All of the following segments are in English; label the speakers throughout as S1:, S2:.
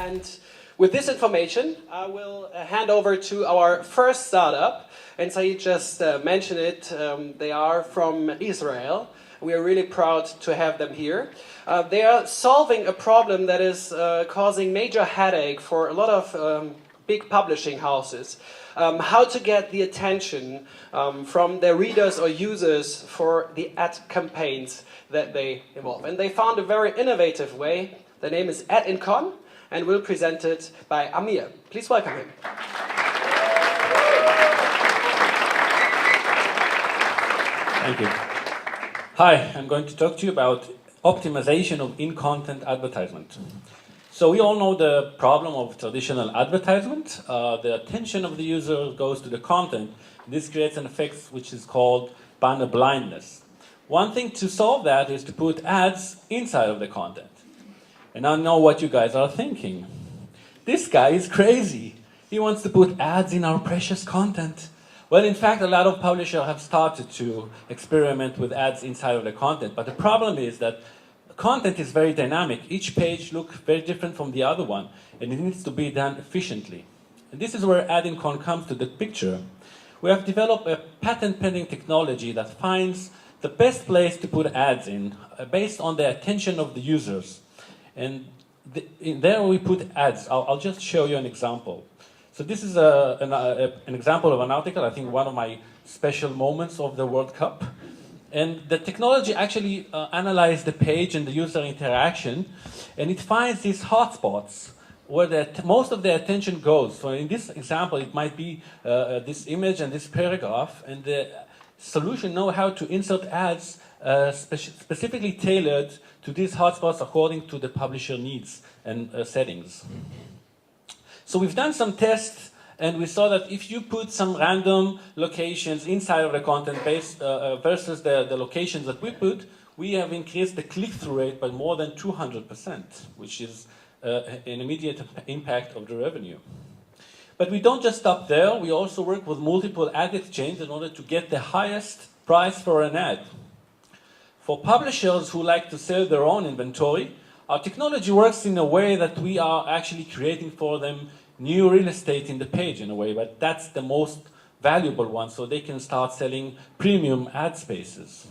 S1: And with this information, I will hand over to our first startup. And Saeed just mentioned it. They are from Israel. We are really proud to have them here. They are solving a problem that is causing major headache for a lot of big publishing houses. How to get the attention from their readers or users for the ad campaigns that they involve. And they found a very innovative way. The name is ADINCON, and we'll present it by Amir. Please welcome him.
S2: Thank you. Hi, I'm going to talk to you about optimization of in-content advertisement. So we all know the problem of traditional advertisement. The attention of the user goes to the content. This creates an effect which is called banner blindness. One thing to solve that is to put ads inside of the content. And I know what you guys are thinking. This guy is crazy. He wants to put ads in our precious content. Well, in fact, a lot of publishers have started to experiment with ads inside of the content. But the problem is that content is very dynamic. Each page looks very different from the other one, and it needs to be done efficiently. And this is where ADINCON comes to the picture. We have developed a patent-pending technology that finds the best place to put ads in based on the attention of the users. And in there we put ads. I'll just show you an example. So this is an example of an article, I think one of my special moments of the World Cup. And the technology actually analyzes the page and the user interaction, and it finds these hotspots where most of the attention goes. So in this example, it might be this image and this paragraph, and the solution knows how to insert ads specifically tailored to these hotspots according to the publisher needs and settings. So we've done some tests, and we saw that if you put some random locations inside of the content base versus the locations that we put, we have increased the click-through rate by more than 200%, which is an immediate impact of the revenue. But we don't just stop there. We also work with multiple ad exchanges in order to get the highest price for an ad. For publishers who like to sell their own inventory, our technology works in a way that we are actually creating for them new real estate in the page in a way, but that's the most valuable one, so they can start selling premium ad spaces.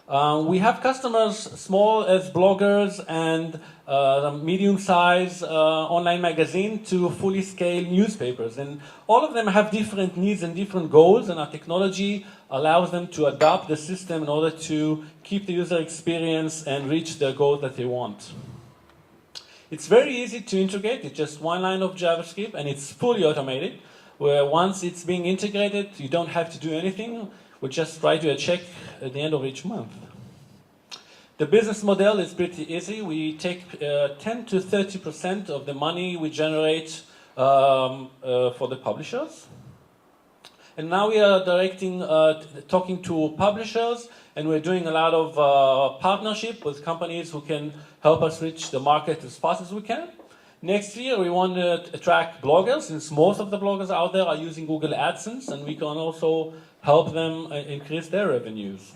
S2: We have customers small as bloggers and medium-sized online magazine to fully scale newspapers, and all of them have different needs and different goals, and our technology allows them to adapt the system in order to keep the user experience and reach the goals that they want. It's very easy to integrate. It's just one line of JavaScript, and it's fully automated, where once it's being integrated, you don't have to do anything. We just write you a check at the end of each month. The business model is pretty easy. We take 10 to 30% of the money we generate for the publishers. And now we are talking to publishers, and we're doing a lot of partnership with companies who can help us reach the market as fast as we can. Next year, we want to attract bloggers, since most of the bloggers out there are using Google AdSense, and we can also help them increase their revenues.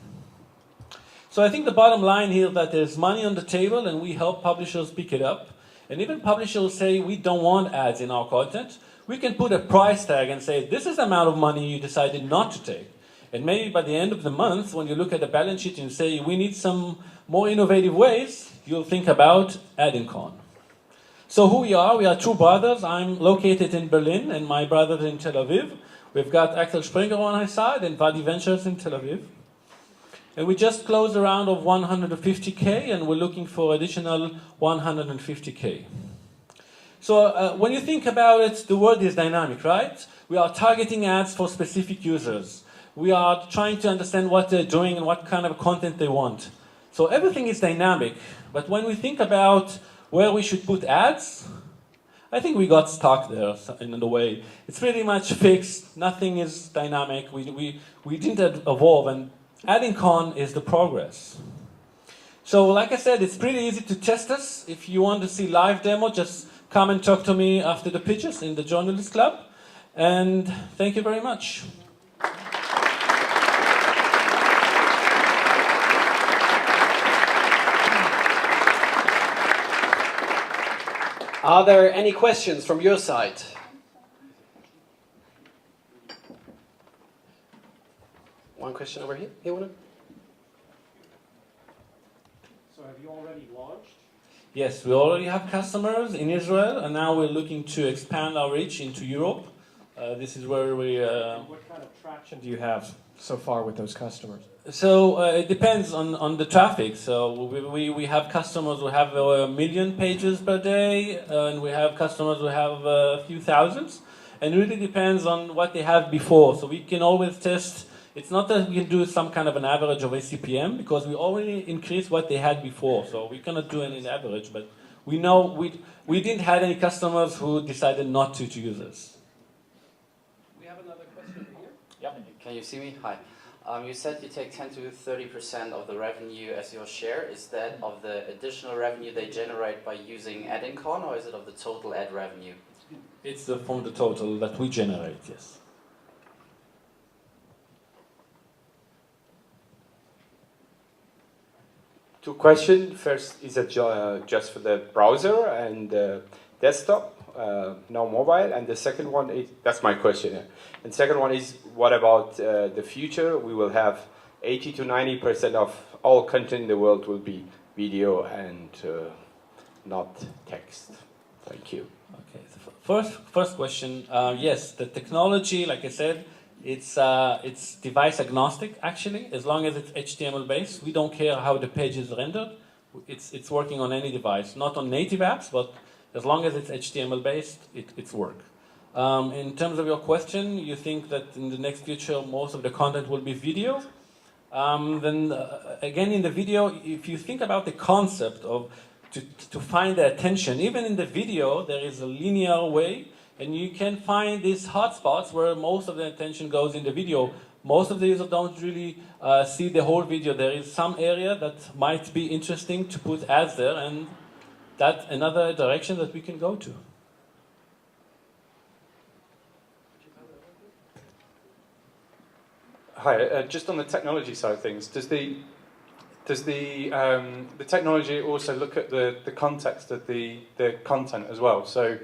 S2: So I think the bottom line here is that there's money on the table, and we help publishers pick it up. And even publishers say, we don't want ads in our content. We can put a price tag and say, this is the amount of money you decided not to take. And maybe by the end of the month, when you look at the balance sheet and say, we need some more innovative ways, you'll think about ADINCON. So who we are two brothers. I'm located in Berlin, and my brother is in Tel Aviv. We've got Axel Springer on our side, and Vadi Ventures in Tel Aviv. And we just closed a round of 150K, and we're looking for additional 150K. So when you think about it, the world is dynamic, right? We are targeting ads for specific users. We are trying to understand what they're doing and what kind of content they want. So everything is dynamic. But when we think about where we should put ads, I think we got stuck there in a way. It's pretty much fixed. Nothing is dynamic. We didn't evolve, and ADINCON is the progress. So like I said, it's pretty easy to test us. If you want to see live demo, just come and talk to me after the pitches in the Journalist Club. And thank you very much.
S1: Are there any questions from your side? One question over here. You want to?
S3: So have you already launched?
S2: Yes, we already have customers in Israel, and now we're looking to expand our reach into Europe. This is where we...
S3: What kind of traction do you have so far with those customers?
S2: So it depends on the traffic. So we have customers who have 1 million pages per day, and we have customers who have a few thousands. And it really depends on what they have before. So we can always test. It's not that we can do some kind of an average of ACPM, because we already increased what they had before. So we cannot do any average, but we know we didn't have any customers who decided not to use us.
S1: We have another question here.
S4: Yep. Can you see me? Hi. You said you take 10 to 30% of the revenue as your share. Is that of the additional revenue they generate by using ADINCON, or is it of the total ad revenue?
S2: It's from the total that we generate, yes.
S5: Two questions. First, is it just for the browser and desktop, no mobile? And the second one is, that's my question. And second one is, what about the future? We will have 80 to 90% of all content in the world will be video and not text. Thank you.
S2: Okay. First question. Yes, the technology, like I said, it's device agnostic, actually, as long as it's HTML based. We don't care how the page is rendered. It's working on any device, not on native apps, but as long as it's HTML based, it's work. In terms of your question, you think that in the next future most of the content will be video. Then again, in the video, if you think about the concept of to find the attention, even in the video there is a linear way. And you can find these hotspots where most of the attention goes in the video. Most of the users don't really see the whole video. There is some area that might be interesting to put ads there, and that's another direction that we can go to.
S6: Hi, just on the technology side of things, does the technology also look at the context of the content as well? So,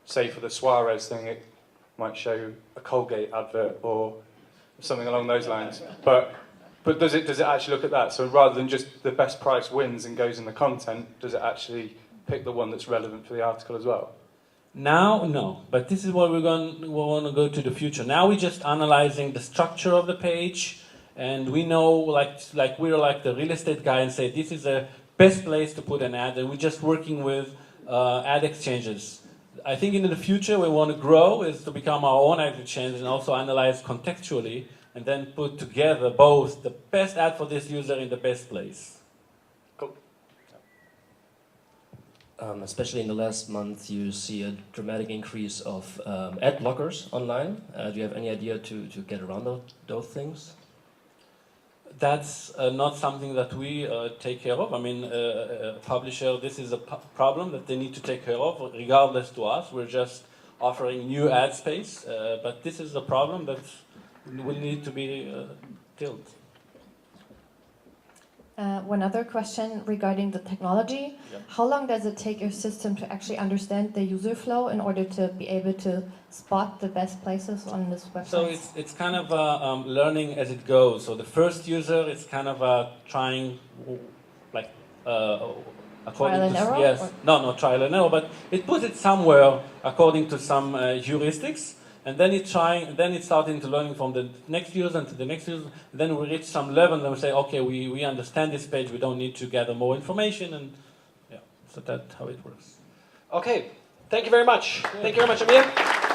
S6: say for the Suarez thing, it might show a Colgate advert or something along those lines. But does it actually look at that? So rather than just the best price wins and goes in the content, does it actually pick the one that's relevant for the article as well?
S2: Now, no. But this is where we want to go to the future. Now we're just analyzing the structure of the page, and we know, like we're like the real estate guy and say this is the best place to put an ad, and we're just working with ad exchanges. I think in the future we want to grow is to become our own ad exchange and also analyze contextually and then put together both the best ad for this user in the best place.
S6: Cool.
S7: Especially in the last month, you see a dramatic increase of ad blockers online. Do you have any idea to get around those things?
S2: That's not something that we take care of. I mean, publisher, this is a problem that they need to take care of, regardless to us. We're just offering new ad space, but this is a problem that will need to be killed.
S8: One other question regarding the technology.
S2: Yeah.
S8: How long does it take your system to actually understand the user flow in order to be able to spot the best places on this website?
S2: So it's kind of learning as it goes. So the first user is kind of trying, like according
S8: trial and
S2: to
S8: error?
S2: yes, no trial and error, but it puts it somewhere according to some heuristics. And then it's starting to learning from the next user and to the next user. Then we reach some level and we say, okay, we understand this page. We don't need to gather more information, and yeah, so that's how it works.
S1: Okay, thank you very much. Thank you very much, Amir.